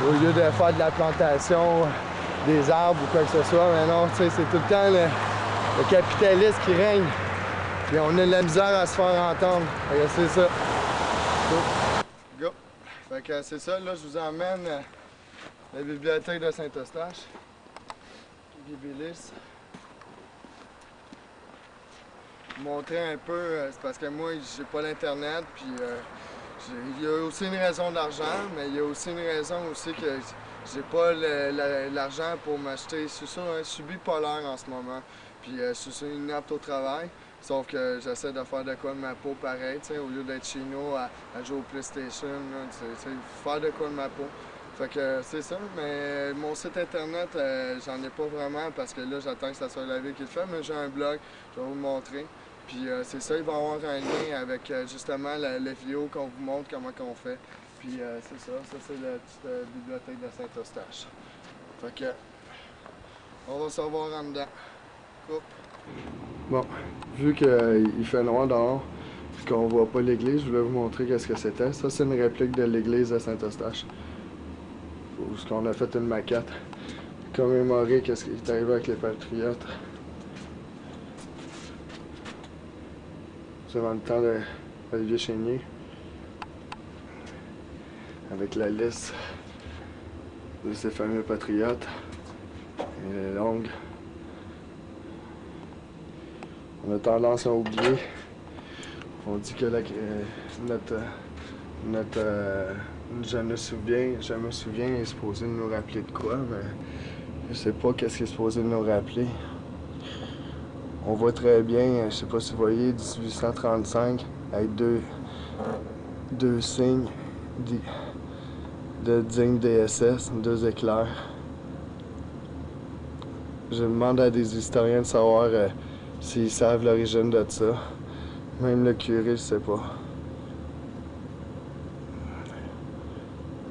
au lieu de faire de la plantation des arbres ou quoi que ce soit. Mais non, tu sais, c'est tout le temps le capitaliste qui règne. Puis on a de la misère à se faire entendre. Fait que c'est ça. Go! Fait que c'est ça, là, je vous emmène à la bibliothèque de Saint-Eustache. Bibilis. Montrer un peu, c'est parce que moi, j'ai pas l'internet, puis il y a aussi une raison d'argent, mais il y a aussi une raison aussi que j'ai pas l'argent pour m'acheter. C'est ça, hein, je suis bipolaire en ce moment, puis je suis inapte au travail, sauf que j'essaie de faire de quoi de ma peau pareil, au lieu d'être chez nous à jouer au PlayStation, faire de quoi de ma peau. Fait que c'est ça, mais mon site internet, j'en ai pas vraiment parce que là, j'attends que ça soit la vie qui le fait, mais j'ai un blog, je vais vous le montrer. Puis c'est ça, il va y avoir un lien avec justement la vidéo qu'on vous montre comment qu'on fait. Puis c'est ça c'est la petite bibliothèque de Saint-Eustache. Fait que, on va se revoir en dedans. Coupe. Bon, vu qu'il fait noir dehors, et qu'on voit pas l'église, je voulais vous montrer qu'est-ce que c'était. Ça, c'est une réplique de l'église de Saint-Eustache. Où on a fait une maquette commémorer qu'est-ce qui est arrivé avec les Patriotes. Durant le temps d'Olivier Chénier. Avec la liste de ces fameux patriotes. Elle est longue. On a tendance à oublier. On dit que je me souviens est supposé nous rappeler de quoi, mais je sais pas qu'est-ce qui est supposé nous rappeler. On voit très bien, je sais pas si vous voyez, 1835, avec deux signes de digne DSS, deux éclairs. Je demande à des historiens de savoir s'ils savent l'origine de ça. Même le curé, je sais pas.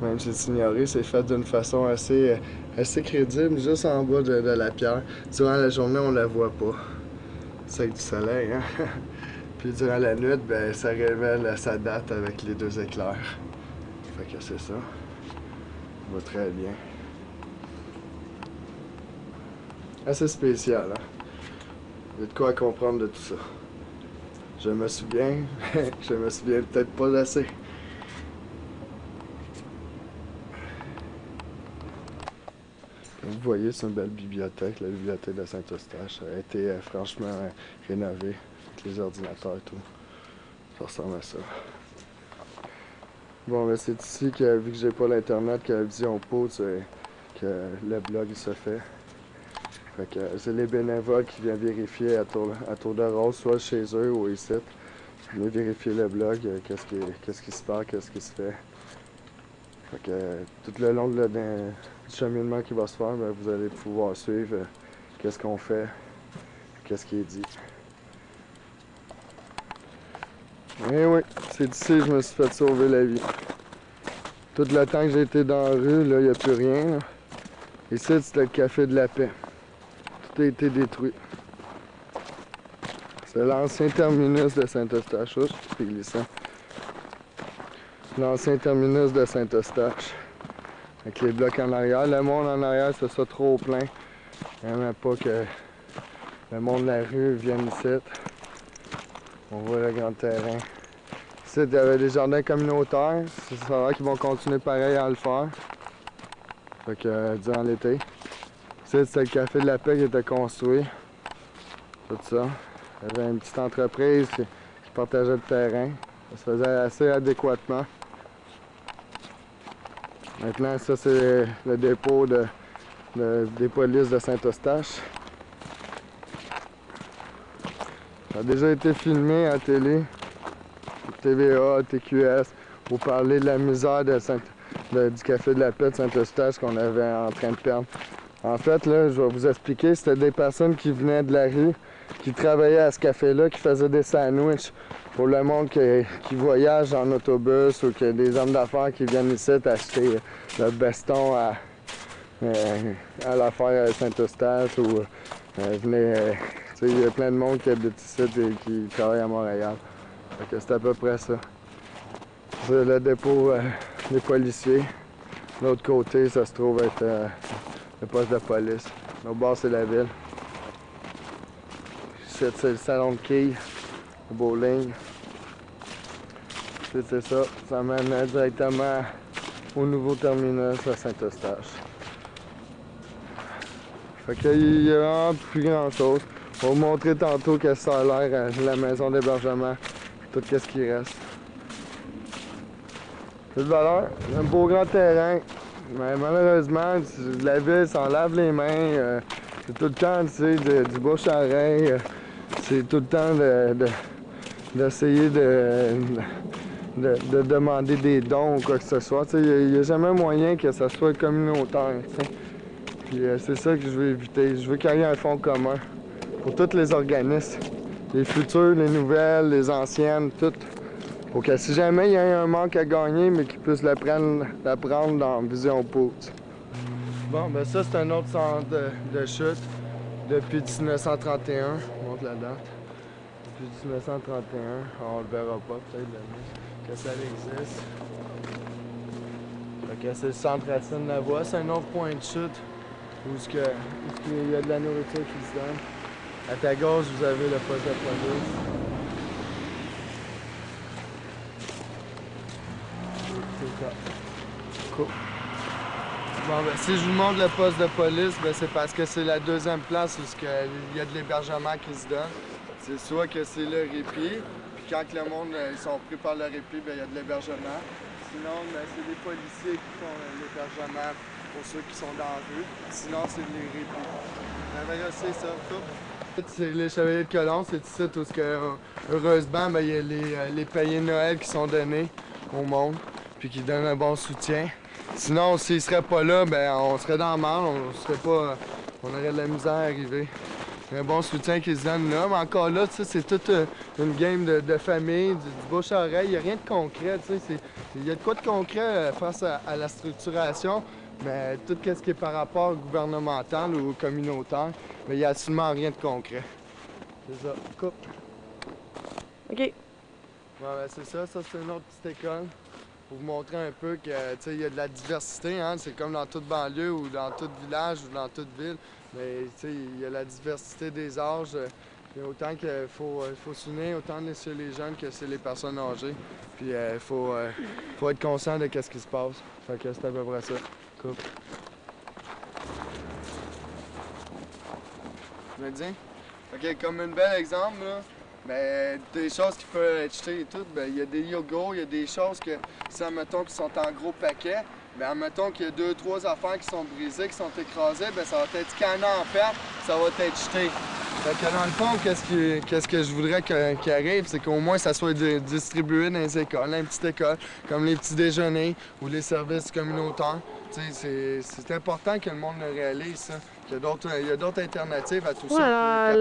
Même si c'est ignoré, c'est fait d'une façon assez crédible, juste en bas de la pierre. Durant la journée, on la voit pas. C'est avec du soleil, hein? Puis durant la nuit, ben, ça révèle sa date avec les deux éclairs. Fait que c'est ça. On voit très bien. Assez spécial, hein? Il y a de quoi comprendre de tout ça. Je me souviens, je me souviens peut-être pas assez. Comme vous voyez, c'est une belle bibliothèque, la bibliothèque de Saint-Eustache. Elle a été franchement rénovée, avec les ordinateurs et tout. Ça ressemble à ça. Bon, mais c'est ici que, vu que j'ai pas l'internet, que la vision pause, que le blog il se fait. Fait que c'est les bénévoles qui viennent vérifier à tour de rôle, soit chez eux ou ici. Ils viennent vérifier le blog, qu'est-ce qui se passe, qu'est-ce qui se fait. Fait que tout le long du cheminement qui va se faire, ben, vous allez pouvoir suivre qu'est-ce qu'on fait, qu'est-ce qui est dit. Et oui, c'est ici que je me suis fait sauver la vie. Tout le temps que j'ai été dans la rue, là, il n'y a plus rien. Là. Ici, c'était le café de la paix. Tout a été détruit. C'est l'ancien terminus de Saint-Eustache. Oh, c'est glissant. L'ancien terminus de Saint-Eustache. Avec les blocs en arrière. Le monde en arrière, c'est ça trop plein. Il n'y a même pas que le monde de la rue vienne ici. On voit le grand terrain. Ici, il y avait des jardins communautaires. Ça va qu'ils vont continuer pareil à le faire. Fait que durant l'été. Ici, c'était le café de la paix qui était construit. Tout ça. Il y avait une petite entreprise qui partageait le terrain. Ça se faisait assez adéquatement. Maintenant, ça, c'est le dépôt des polices de Saint-Eustache. Ça a déjà été filmé à télé, TVA, TQS, pour parler de la misère du café de la paix de Saint-Eustache qu'on avait en train de perdre. En fait, là, je vais vous expliquer, c'était des personnes qui venaient de la rue, qui travaillaient à ce café-là, qui faisaient des sandwichs pour le monde qui voyage en autobus ou que des hommes d'affaires qui viennent ici acheter le beston à l'affaire à Saint-Eustache ou venez... il y a plein de monde qui habite ici et qui travaille à Montréal. C'est à peu près ça. C'est le dépôt des policiers. L'autre côté, ça se trouve être le poste de police. L'autre bord, c'est la ville. Ici, c'est le salon de quilles, le bowling. C'est ça. Ça mène directement au nouveau terminus à Saint-Eustache. Fait qu'il y a vraiment plus grand chose. On va vous montrer tantôt que ça a l'air la maison d'hébergement, tout ce qui reste. C'est de valeur, un beau grand terrain, mais malheureusement, la ville s'en lave les mains, c'est tout le temps, tu sais, du bouche à oreille, c'est tout le temps d'essayer de demander des dons ou quoi que ce soit. Il n'y a jamais moyen que ça soit communautaire, t'sais. Puis c'est ça que je veux éviter. Je veux qu'il y ait un fonds commun pour tous les organismes, les futurs, les nouvelles, les anciennes, toutes. Pour que si jamais il y a un manque à gagner, mais qu'ils puissent la prendre dans Vision Pouce. Bon, ben ça c'est un autre centre de chute depuis 1931. Je montre la date. Depuis 1931, on le verra pas peut-être que ça existe. Fait que c'est le centre Racine Lavoie, c'est un autre point de chute où il y a de la nourriture qui se donne. À ta gauche, vous avez le poste de police. C'est ça. Cool. Bon, ben, si je vous montre le poste de police, ben, c'est parce que c'est la deuxième place où il y a de l'hébergement qui se donne. C'est soit que c'est le répit, puis quand le monde ils sont pris par le répit, ben, il y a de l'hébergement. Sinon, ben, c'est les policiers qui font l'hébergement pour ceux qui sont dans la rue. Sinon, c'est les répits. Ben, c'est ça, tout. C'est les Chevaliers de Colomb, c'est ici où, heureusement, ben, il y a les payés de Noël qui sont donnés au monde, puis qui donnent un bon soutien. Sinon, s'ils ne seraient pas là, ben, on serait dans le mal, on aurait de la misère à arriver. Il y a un bon soutien qu'ils se donnent là, mais encore là, c'est toute une game de famille, du bouche à oreille, il n'y a rien de concret. Il y a de quoi de concret face à la structuration, mais tout ce qui est par rapport au gouvernemental ou au communautaire, mais il n'y a absolument rien de concret. C'est ça. Coupe. OK. Ouais, ben, c'est ça. Ça, c'est une autre petite école. Pour vous montrer un peu que, il y a de la diversité, hein? C'est comme dans toute banlieue ou dans tout village ou dans toute ville. Mais il y a la diversité des âges. Il y a autant qu'il faut s'unir, autant chez les jeunes que chez les personnes âgées. Puis il faut être conscient de ce qui se passe. Fait que c'est à peu près ça. Coupe. Tu me dis? OK, comme un bel exemple, là. Ben, des choses qui peuvent être jetées et tout, ben, il y a des yogourts, il y a des choses que, si admettons qui sont en gros paquet, ben, admettons qu'il y a 2-3 affaires qui sont brisées, qui sont écrasées, ben, ça va être scanné en perte, ça va être jeté. Fait que dans le fond, qu'est-ce que je voudrais qu'il arrive, c'est qu'au moins ça soit distribué dans les écoles, dans les petites écoles, comme les petits déjeuners ou les services communautaires. C'est important que le monde le réalise, ça. Il y a d'autres alternatives à tout ça.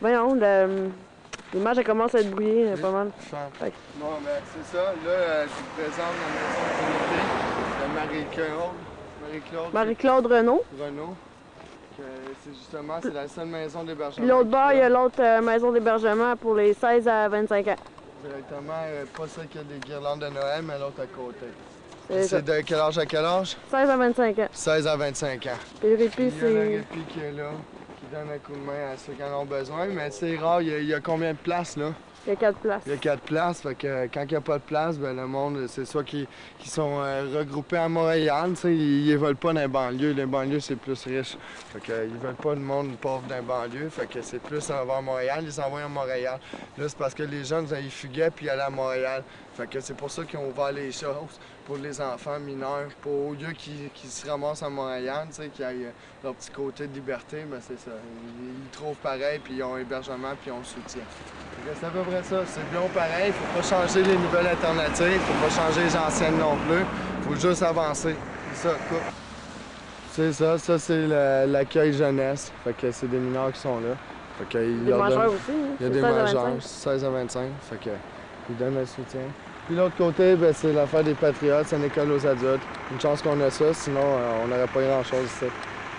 Voyons, l'image, elle commence à être brouillée, pas mal. Bon, ben, c'est ça. Là, tu te présentes dans la maison de Marie-Claude Renaud. C'est justement, c'est la seule maison d'hébergement. Puis l'autre bord, il y a l'autre maison d'hébergement pour les 16 à 25 ans. Directement, pas celle qui a des guirlandes de Noël, mais l'autre à côté. C'est de quel âge à quel âge? 16 à 25 ans. 16 à 25 ans. Puis le répit, c'est... Il y a le répit qui est là, qui donne un coup de main à ceux qui en ont besoin, mais c'est rare, il y a combien de places là? Il y a 4 places. Il y a 4 places, fait que quand il n'y a pas de place, ben, le monde, c'est soit qui sont regroupés à Montréal, ils ne veulent pas dans les banlieues. Les banlieues, c'est plus riche. Fait que, ils veulent pas le monde pauvre dans les banlieues, fait que c'est plus envers Montréal, ils s'envoient à Montréal. Là, c'est parce que les jeunes, ils fuguaient puis ils allaient à Montréal. Fait que c'est pour ça qu'ils ont ouvert les choses pour les enfants mineurs, pour au lieu qu'ils se ramassent à Montréal, qu'ils aient leur petit côté de liberté, ben c'est ça. Ils trouvent pareil, puis ils ont hébergement, puis ils ont le soutien. C'est à peu près ça. C'est bien pareil, il faut pas changer les nouvelles alternatives, il faut pas changer les anciennes non plus, il faut juste avancer. C'est ça, coupe. C'est ça c'est l'accueil jeunesse. Fait que c'est des mineurs qui sont là. Fait que des majeurs aussi, hein? Il y a des majeurs, 16 à 25. Fait que ils donnent le soutien. Puis l'autre côté, ben, c'est l'affaire des Patriotes, c'est une école aux adultes. Une chance qu'on a ça, sinon on n'aurait pas grand-chose ici.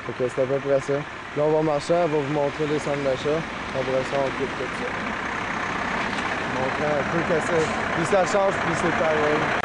Fait que c'est à peu près ça. Là, on va marcher, on va vous montrer les centres d'achat. Après ça, on coupe tout ça. Montrer un peu que plus ça change, plus c'est pareil.